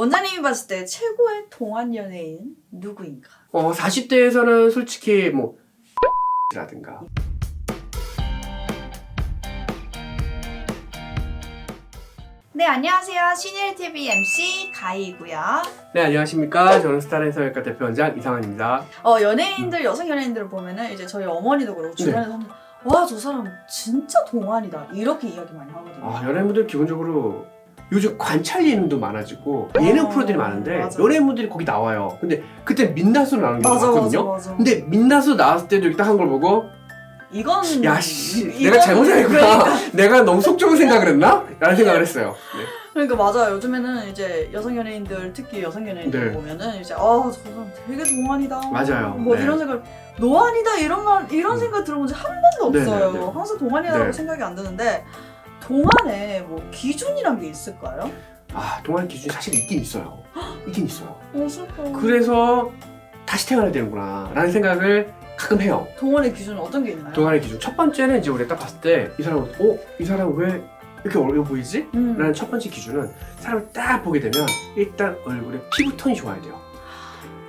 원장님이 봤을 때 최고의 동안 연예인 누구인가? 40대에서는 솔직히 뭐 라든가 네, 안녕하세요. 신일TV MC 가희이고요. 네, 안녕하십니까. 저는 스타라인 성형외과 대표원장 이상환입니다. 연예인들, 여성 연예인들을 보면은 이제 저희 어머니도 그렇고 주변에서 하면 와, 저 사람 진짜 동안이다. 이렇게 이야기 많이 하거든요. 연예인분들 기본적으로 요즘 관찰 예능도 많아지고 예능 프로들이 많은데 맞아. 연예인분들이 거기 나와요. 근데 그때 민낯으로 나오는 게 많거든요. 맞아. 근데 민낯으로 나왔을 때도 이렇게 딱 한 걸 보고 이건 내가 잘못했구나. 그러니까. 내가 너무 속좁은 생각을 했나? 라는 생각을 했어요. 네. 그러니까 맞아요. 요즘에는 이제 여성 연예인들, 특히 여성 연예인들 네. 보면은 이제 저 사람 되게 동안이다. 맞아요. 뭐 네. 이런 생각, 노안이다 이런 생각 들어본 적 한 번도 네, 없어요. 네, 네. 항상 동안이라고 네. 생각이 안 드는데 동안에 뭐 기준이란 게 있을까요? 동안 기준이 사실 있긴 있어요. 있긴 있어요. 슬퍼. 그래서 다시 태어나야 되는구나 라는 생각을 가끔 해요. 동안의 기준은 어떤 게 있나요? 동안의 기준 첫 번째는 이제 우리가 딱 봤을 때 이 사람은 이 사람 왜 이렇게 어려 보이지? 라는 첫 번째 기준은 사람을 딱 보게 되면 일단 얼굴에 피부톤이 좋아야 돼요.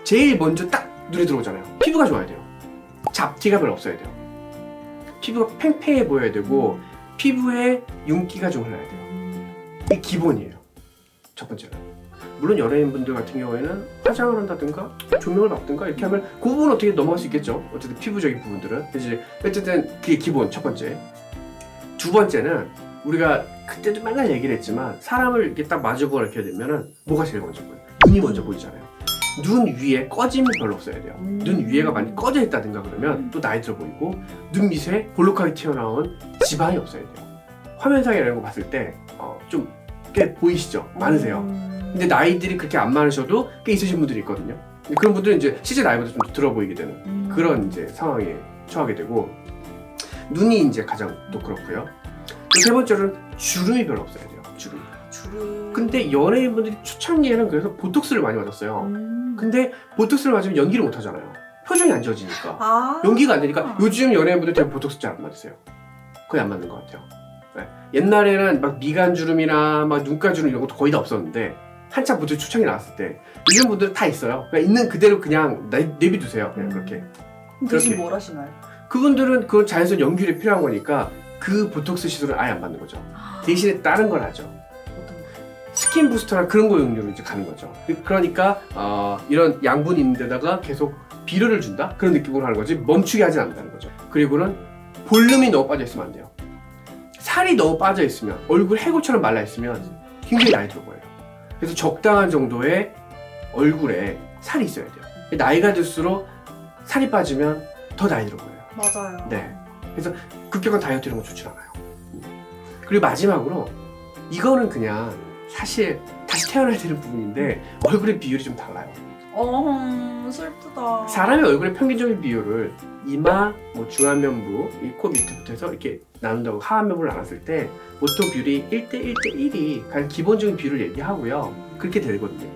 제일 먼저 딱 눈에 들어오잖아요. 피부가 좋아야 돼요. 잡티가 별로 없어야 돼요. 피부가 팽팽해 보여야 되고 피부에 윤기가 좀 흘러야 돼요. 이게 기본이에요. 첫 번째는. 물론 연예인분들 같은 경우에는 화장을 한다든가 조명을 받든가 이렇게 하면 그 부분은 어떻게 넘어갈 수 있겠죠. 어쨌든 피부적인 부분들은. 이제 어쨌든 그게 기본 첫 번째. 두 번째는 우리가 그때도 맨날 얘기를 했지만 사람을 이렇게 딱 마주보고 이렇게 되면은 뭐가 제일 먼저 보여요? 눈이 먼저 보이잖아요. 눈 위에 꺼짐이 별로 없어야 돼요. 눈 위에가 많이 꺼져 있다든가 그러면 또 나이 들어 보이고 눈 밑에 볼록하게 튀어나온 지방이 없어야 돼요. 화면상에 이런 거 봤을 때 좀 꽤 보이시죠? 많으세요. 근데 나이들이 그렇게 안 많으셔도 꽤 있으신 분들이 있거든요. 그런 분들은 이제 실제 나이보다 좀 들어 보이게 되는 그런 이제 상황에 처하게 되고 눈이 이제 가장 또 그렇고요. 또 세 번째로는 주름이 별로 없어야 돼요. 주름. 근데 연예인분들이 초창기에는 그래서 보톡스를 많이 맞았어요. 근데 보톡스를 맞으면 연기를 못 하잖아요. 표정이 안 지워지니까. 연기가 안 되니까 요즘 연예인분들 대부분 보톡스 잘 안 맞으세요. 거의 안 맞는 것 같아요. 네. 옛날에는 막 미간 주름이나 막 눈가 주름 이런 것도 거의 다 없었는데 한참 보톡스 초창기 나왔을 때 요즘 분들은 다 있어요. 그냥 있는 그대로 그냥 내비두세요. 그냥 그렇게. 대신 뭘 하시나요? 그분들은 그건 자연스러운 연기력이 필요한 거니까 그 보톡스 시술을 아예 안 받는 거죠. 대신에 다른 걸 하죠. 스킨 부스터나 그런 거 용도로 이제 가는 거죠. 그러니까 이런 양분이 있는 데다가 계속 비료를 준다? 그런 느낌으로 하는 거지 멈추게 하진 않는다는 거죠. 그리고는 볼륨이 너무 빠져 있으면 안 돼요. 살이 너무 빠져 있으면 얼굴 해골처럼 말라 있으면 굉장히 나이 들어 보여요. 그래서 적당한 정도의 얼굴에 살이 있어야 돼요. 나이가 들수록 살이 빠지면 더 나이 들어 보여요. 맞아요. 네. 그래서 급격한 다이어트 이런 거 좋지 않아요. 그리고 마지막으로 이거는 그냥 사실 다시 태어나야 되는 부분인데 얼굴의 비율이 좀 달라요. 슬프다. 사람의 얼굴의 평균적인 비율을 이마, 중안면부, 이 코 밑에부터 해서 이렇게 나눈다고 하안면부를 나눴을 때 보통 비율이 1대1대1이 가장 기본적인 비율을 얘기하고요. 그렇게 되거든요.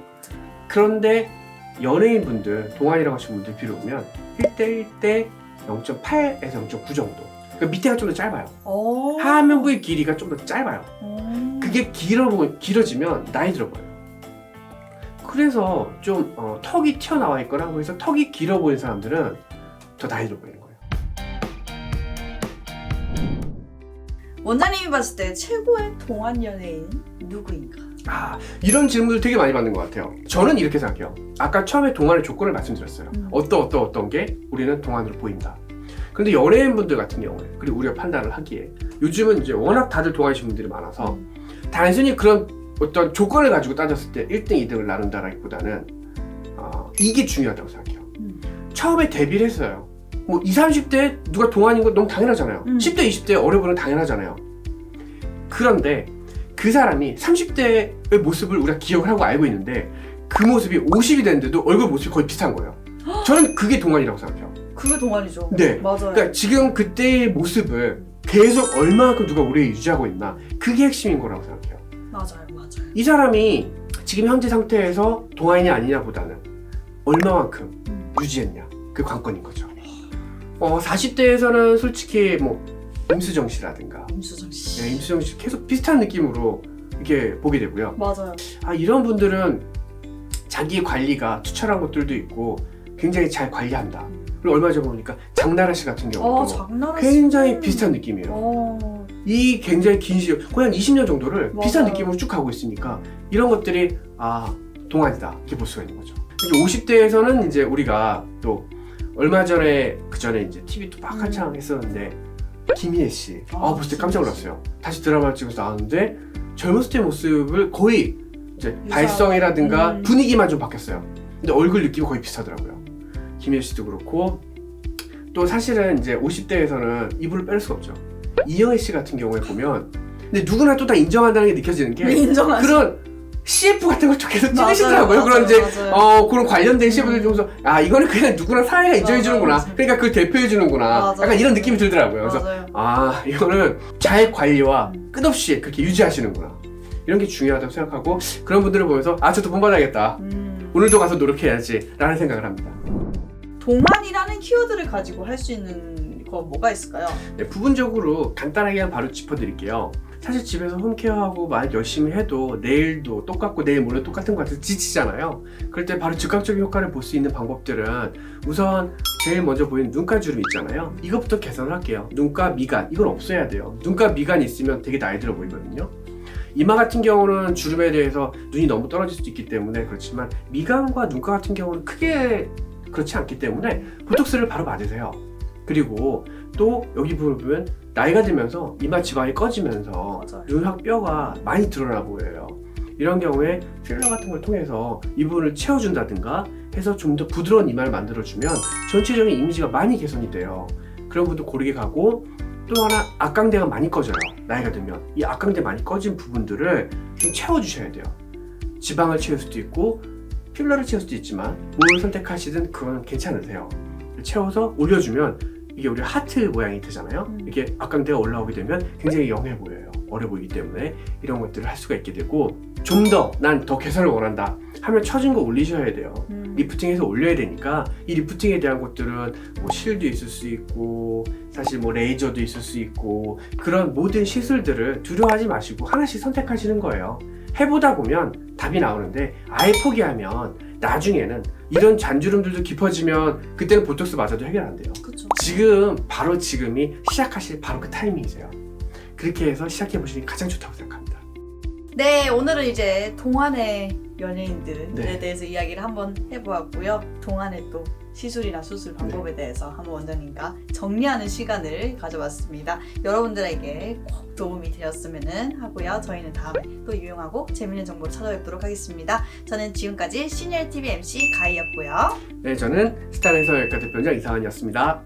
그런데 연예인분들, 동안이라고 하시는 분들 비율을 보면 1대1대 0.8에서 0.9 정도. 그러니까 밑에가 좀 더 짧아요. 하안면부의 길이가 좀 더 짧아요. 그게 길어지면 나이 들어 보여요. 그래서 좀 턱이 튀어나와 있거나 그래서 턱이 길어 보이는 사람들은 더 나이 들어 보이는 거예요. 원장님이 봤을 때 최고의 동안 연예인 누구인가? 이런 질문을 되게 많이 받는 것 같아요. 저는 이렇게 생각해요. 아까 처음에 동안의 조건을 말씀드렸어요. 어떤 게 우리는 동안으로 보인다. 그런데 연예인분들 같은 경우에 그리고 우리가 판단을 하기에 요즘은 이제 워낙 다들 동안이신 분들이 많아서 단순히 그런 어떤 조건을 가지고 따졌을 때 1등, 2등을 나눈다라기보다는 이게 중요하다고 생각해요. 처음에 데뷔를 했어요. 20, 30대 누가 동안인 건 너무 당연하잖아요. 10대, 20대 어려 보이는 당연하잖아요. 그런데 그 사람이 30대의 모습을 우리가 기억을 하고 알고 있는데 그 모습이 50이 됐는데도 얼굴 모습이 거의 비슷한 거예요. 저는 그게 동안이라고 생각해요. 그게 동안이죠. 네. 맞아요. 그러니까 지금 그때의 모습을 계속 얼마만큼 누가 오래 유지하고 있나 그게 핵심인 거라고 생각해요. 맞아요. 이 사람이 지금 현재 상태에서 동안이냐 아니냐 보다는 얼마만큼 유지했냐 그게 관건인 거죠. 40대에서는 솔직히 임수정 씨라든가 임수정 씨. 임수정 씨 계속 비슷한 느낌으로 이렇게 보게 되고요. 맞아요. 이런 분들은 자기 관리가 투철한 것들도 있고 굉장히 잘 관리한다. 그리고 얼마 전에 보니까 장나라 씨 같은 경우도 장나라 굉장히 비슷한 느낌이에요. 이 굉장히 긴 시간, 거의 한 20년 정도를 맞아요. 비슷한 느낌으로 쭉 가고 있으니까 이런 것들이 동안이다 이렇게 볼 수가 있는 거죠. 이제 50대에서는 이제 우리가 또 얼마 전에 그 전에 이제 TV 또 막 한창 했었는데 김희애 씨, 벌써 깜짝 놀랐어요. 다시 드라마를 찍어서 나왔는데 젊었을 때 모습을 거의 이제 발성이라든가 분위기만 좀 바뀌었어요. 근데 얼굴 느낌이 거의 비슷하더라고요. 김희애 씨도 그렇고 또 사실은 이제 50대에서는 이분을 뺄 수가 없죠. 이영애 씨 같은 경우에 보면 근데 누구나 또 다 인정한다는 게 느껴지는 게 그런 CF 같은 걸 좀 계속 찍으시더라고요. 그런 이제 그런 관련된 CF들 중에서 이거는 그냥 누구나 사회가 인정해 주는구나. 그러니까 그걸 대표해 주는구나. 약간 이런 느낌이 들더라고요. 그래서 이거는 잘 관리와 끝없이 그렇게 유지하시는구나. 이런 게 중요하다고 생각하고 그런 분들을 보면서 저도 본받아야겠다. 오늘도 가서 노력해야지 라는 생각을 합니다. 동안이라는 키워드를 가지고 할 수 있는 거 뭐가 있을까요? 네, 부분적으로 간단하게 바로 짚어드릴게요. 사실 집에서 홈케어하고 만약 열심히 해도 내일도 똑같고 내일 모레 똑같은 것 같아서 지치잖아요. 그럴 때 바로 즉각적인 효과를 볼 수 있는 방법들은 우선 제일 먼저 보이는 눈가 주름 있잖아요. 이것부터 개선을 할게요. 눈가 미간 이건 없어야 돼요. 눈가 미간이 있으면 되게 나이 들어 보이거든요. 이마 같은 경우는 주름에 대해서 눈이 너무 떨어질 수도 있기 때문에 그렇지만 미간과 눈가 같은 경우는 크게 그렇지 않기 때문에 보톡스를 바로 맞으세요. 그리고 또 여기 보면 나이가 들면서 이마 지방이 꺼지면서 눈학 뼈가 많이 드러나 보여요. 이런 경우에 필러 같은 걸 통해서 이 부분을 채워준다든가 해서 좀 더 부드러운 이마를 만들어주면 전체적인 이미지가 많이 개선이 돼요. 그런 분도 고르게 가고 또 하나 악광대가 많이 꺼져요. 나이가 들면 이 악광대 많이 꺼진 부분들을 좀 채워주셔야 돼요. 지방을 채울 수도 있고 필러를 채울 수도 있지만 뭘 선택하시든 그건 괜찮으세요. 채워서 올려주면 이게 우리 하트 모양이 되잖아요. 이게 악광대가 올라오게 되면 굉장히 영해 보여요. 어려 보이기 때문에 이런 것들을 할 수가 있게 되고 좀 더 난 더 개선을 원한다 하면 처진 거 올리셔야 돼요. 리프팅해서 올려야 되니까 이 리프팅에 대한 것들은 뭐 실도 있을 수 있고 사실 뭐 레이저도 있을 수 있고 그런 모든 시술들을 두려워하지 마시고 하나씩 선택하시는 거예요. 해보다 보면 답이 나오는데 아예 포기하면 나중에는 이런 잔주름들도 깊어지면 그때는 보톡스 맞아도 해결 안 돼요. 그쵸. 지금 바로 지금이 시작하실 바로 그 타이밍이세요. 그렇게 해서 시작해 보시는 게 가장 좋다고 생각합니다. 네, 오늘은 이제 동안의 연예인들에 대해서 이야기를 한번 해보았고요. 동안의 또 시술이나 수술 방법에 대해서 한번 원장님과 정리하는 시간을 가져봤습니다. 여러분들에게 꼭 도움이 되었으면 하고요. 저희는 다음에 또 유용하고 재밌는 정보 찾아뵙도록 하겠습니다. 저는 지금까지 시니얼TV MC 가희였고요. 네, 저는 스타일에서 열과 대표장 이상한이었습니다.